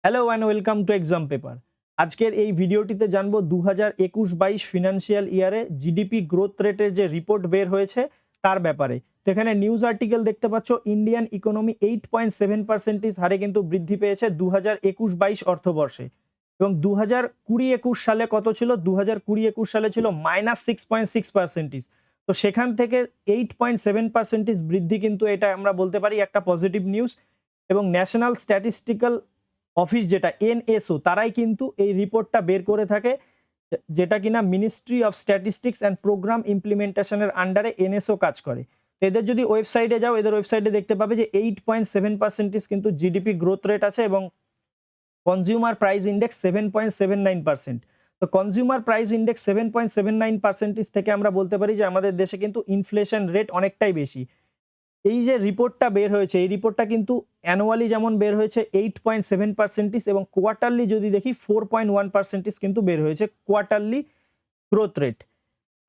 Hello and welcome to exam paper. আজকের এই ভিডিওটিতে জানবো 2021-22 ফিনান্সিয়াল ইয়ারে জিডিপি গ্রোথ রেটের যে রিপোর্ট বের হয়েছে তার ব্যাপারে। তো এখানে নিউজ আর্টিকেল দেখতে পাচ্ছ, ইন্ডিয়ান ইকোনমি 8.7% হারে কিন্তু বৃদ্ধি পেয়েছে 2021-22 অর্থবর্ষে, এবং 2020-21 সালে কত ছিল? 2020-21 সালে ছিল -6.6%। তো সেখান থেকে 8.7% বৃদ্ধি, কিন্তু এটা আমরা বলতে পারি একটা পজিটিভ নিউজ। এবং ন্যাশনাল স্ট্যাটিস্টিক্যাল অফিস যেটা এনএসও, তারাই কিন্তু এই রিপোর্টটা বের করে থাকে, যেটা কিনা ministry of statistics and programme ইমপ্লিমেন্টেশনের আন্ডারে এনএসও কাজ করে। তো এদের যদি ওয়েবসাইটে যাও, এদের ওয়েবসাইটে দেখতে পাবে যে 8.7% কিন্তু জিডিপি গ্রোথ রেট আছে, এবং কনজিউমার প্রাইস ইন্ডেক্স 7.79%। তো কনজিউমার প্রাইস ইন্ডেক্স 7.79% থেকে আমরা বলতে পারি যে আমাদের দেশে কিন্তু ইনফ্লেশন রেট অনেকটাই বেশি। এই যে রিপোর্টটা বের হয়েছে, এই রিপোর্টটা কিন্তু অ্যানুয়ালি যেমন বের হয়েছে 8.7%, এবং কোয়ার্টারলি যদি দেখি 4.1% কিন্তু বের হয়েছে কোয়ার্টারলি গ্রোথ রেট।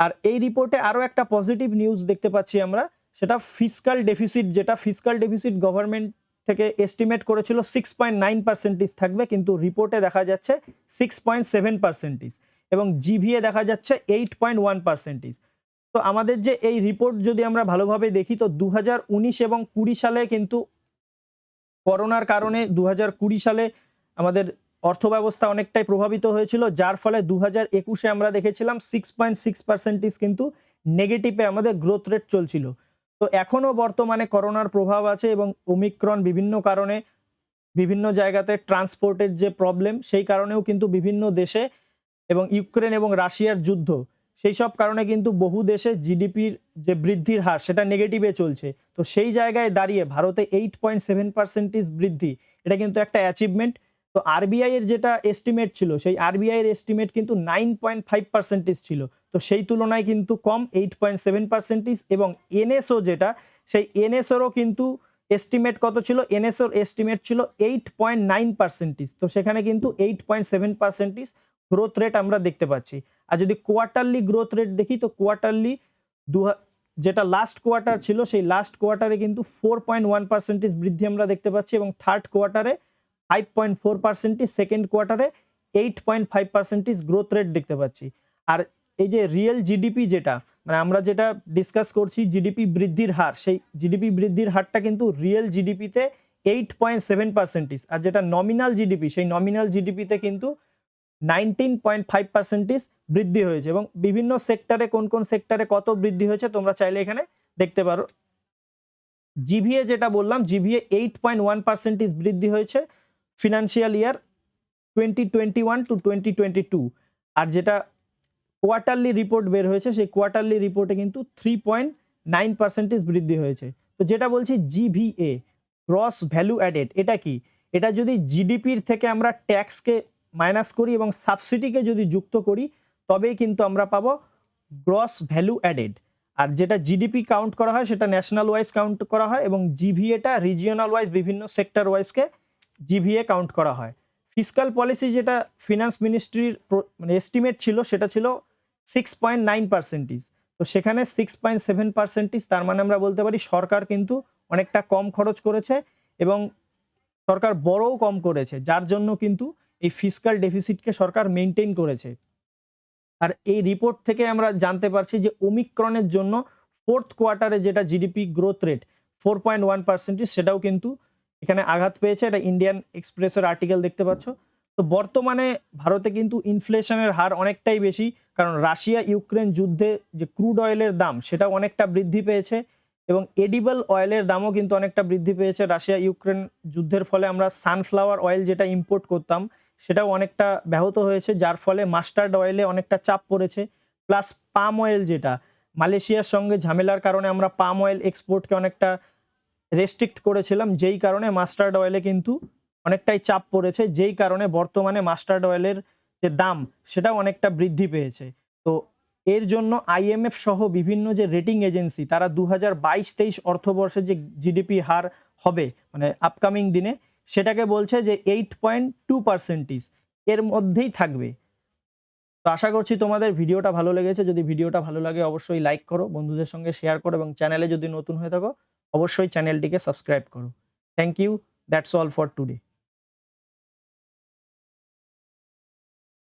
আর এই রিপোর্টে আরও একটা পজিটিভ নিউজ দেখতে পাচ্ছি আমরা, সেটা ফিসকাল ডেফিসিট, যেটা ফিসকাল ডেফিসিট গভর্নমেন্ট থেকে এস্টিমেট করেছিল 6.9% থাকবে, কিন্তু রিপোর্টে দেখা যাচ্ছে 6.7%, এবং জিভিএ দেখা যাচ্ছে 8.1%। তো আমাদের যে এই রিপোর্ট যদি আমরা ভালোভাবে দেখি, তো 2019 এবং 20 সালে কিন্তু করোনার কারণে 2020 সালে আমাদের অর্থব্যবস্থা অনেকটাই প্রভাবিত হয়েছিল, যার ফলে 2021-এ আমরা দেখেছিলাম 6.6% কিন্তু নেগেটিভে আমাদের গ্রোথ রেট চলছিল। তো এখনও বর্তমানে করোনার প্রভাব আছে, এবং ওমিক্রন বিভিন্ন কারণে বিভিন্ন জায়গাতে ট্রান্সপোর্টের যে প্রবলেম, সেই কারণেও কিন্তু বিভিন্ন দেশে, এবং ইউক্রেন এবং রাশিয়ার যুদ্ধ, সেই সব কারণে কিন্তু বহু দেশে জিডিপির যে বৃদ্ধির হার সেটা নেগেটিভে চলছে। তো সেই জায়গায় দাঁড়িয়ে ভারতে 8.7% বৃদ্ধি, এটা কিন্তু একটা অ্যাচিভমেন্ট। তো আরবিআই এর যেটা এস্টিমেট ছিল, সেই আরবিআই এর এস্টিমেট কিন্তু 9.5% ছিল। তো সেই তুলনায় কিন্তু কম 8.7%। এবং এনএসও যেটা, সেই এনএসওরও কিন্তু এস্টিমেট কত ছিল? এনএসওর এস্টিমেট ছিল 8.9%। তো সেখানে কিন্তু 8.7% গ্রোথ রেট আমরা দেখতে পাচ্ছি। আর যদি কোয়ার্টারলি গ্রোথ রেট দেখি, তো কোয়ার্টারলি যেটা লাস্ট কোয়ার্টার ছিল, সেই লাস্ট কোয়ার্টারে কিন্তু 4.1% বৃদ্ধি আমরা দেখতে পাচ্ছি, এবং থার্ড কোয়ার্টারে 5.4%, সেকেন্ড কোয়ার্টারে 8.5% গ্রোথ রেট দেখতে পাচ্ছি। আর এই যে রিয়েল জিডিপি, যেটা মানে আমরা যেটা ডিসকাস করছি জিডিপি বৃদ্ধির হার, সেই জিডিপি বৃদ্ধির হারটা কিন্তু রিয়েল জিডিপিতে 8.7%, আর যেটা নমিনাল জিডিপি, সেই নমিনাল জিডিপিতে কিন্তু 19.5% বৃদ্ধি হয়েছে। এবং বিভিন্ন সেক্টরে কোন কোন সেক্টরে কত বৃদ্ধি হয়েছে তোমরা চাইলে এখানে দেখতে পারো। জিভিএ যেটা বললাম, জিভিএ 8.1% বৃদ্ধি হয়েছে ফিনান্সিয়াল ইয়ার 2021 to 2022। আর যেটা কোয়ার্টারলি রিপোর্ট বের হয়েছে, সেই কোয়ার্টারলি রিপোর্টে কিন্তু 3.9% বৃদ্ধি হয়েছে। তো যেটা বলছি জিভিএ, গ্রস ভ্যালু অ্যাডেড, এটা কি? এটা যদি জিডিপির থেকে আমরা ট্যাক্সকে মাইনাস করি এবং সাবসিডিকে যদি যুক্ত করি, তবেই কিন্তু আমরা পাবো গ্রস ভ্যালু অ্যাডেড। আর যেটা জিডিপি কাউন্ট করা হয় সেটা ন্যাশনাল ওয়াইজ কাউন্ট করা হয়, এবং জিভিএটা রিজিওনাল ওয়াইজ বিভিন্ন সেক্টর ওয়াইজকে জিভিএ কাউন্ট করা হয়। ফিসকাল পলিসি, যেটা ফিনান্স মিনিস্ট্রির মানে এস্টিমেট ছিল, সেটা ছিল 6.9%। তো সেখানে 6.7%, তার মানে আমরা বলতে পারি সরকার কিন্তু অনেকটা কম খরচ করেছে, এবং সরকার বড়ও কম করেছে, যার জন্য কিন্তু এই ফিসকাল ডেফিসিটকে সরকার মেনটেন করেছে। আর এই রিপোর্ট থেকে আমরা জানতে পারছি যে ওমিক্রনের জন্য ফোর্থ কোয়ার্টারে যেটা জিডিপি গ্রোথ রেট 4.1%, সেটাও কিন্তু এখানে আঘাত পেয়েছে। এটা ইন্ডিয়ান এক্সপ্রেসের আর্টিকেল দেখতে পাচ্ছ। তো বর্তমানে ভারতে কিন্তু ইনফ্লেশনের হার অনেকটাই বেশি, কারণ রাশিয়া ইউক্রেন যুদ্ধে যে ক্রুড অয়েলের দাম সেটাও অনেকটা বৃদ্ধি পেয়েছে, এবং এডিবল অয়েলের দামও কিন্তু অনেকটা বৃদ্ধি পেয়েছে। রাশিয়া ইউক্রেন যুদ্ধের ফলে আমরা সানফ্লাওয়ার অয়েল যেটা ইম্পোর্ট করতাম, সেটাও অনেকটা ব্যাহত হয়েছে, যার ফলে মাস্টার্ড অয়েলে অনেকটা চাপ পড়েছে। প্লাস পাম অয়েল, যেটা মালয়েশিয়ার সঙ্গে ঝামেলার কারণে আমরা পাম অয়েল এক্সপোর্টকে অনেকটা রেস্ট্রিক্ট করেছিলাম, যেই কারণে মাস্টার্ড অয়েলে কিন্তু অনেকটাই চাপ পড়েছে, যেই কারণে বর্তমানে মাস্টার্ড অয়েলের যে দাম সেটাও অনেকটা বৃদ্ধি পেয়েছে। তো এর জন্য আইএমএফ সহ বিভিন্ন যে রেটিং এজেন্সি, তারা 2022-23 অর্থবর্ষে যে জিডিপি হার হবে মানে আপকামিং দিনে, সেটাকে বলছে যে 8.2% এর মধ্যেই থাকবে। তো আশা করছি তোমাদের ভিডিওটা ভালো লেগেছে। যদি ভিডিওটা ভালো লাগে অবশ্যই লাইক করো, বন্ধুদের সঙ্গে শেয়ার করো, এবং চ্যানেলে যদি নতুন হয়ে থাকো অবশ্যই চ্যানেলটিকে সাবস্ক্রাইব করো। Thank you, that's all for today.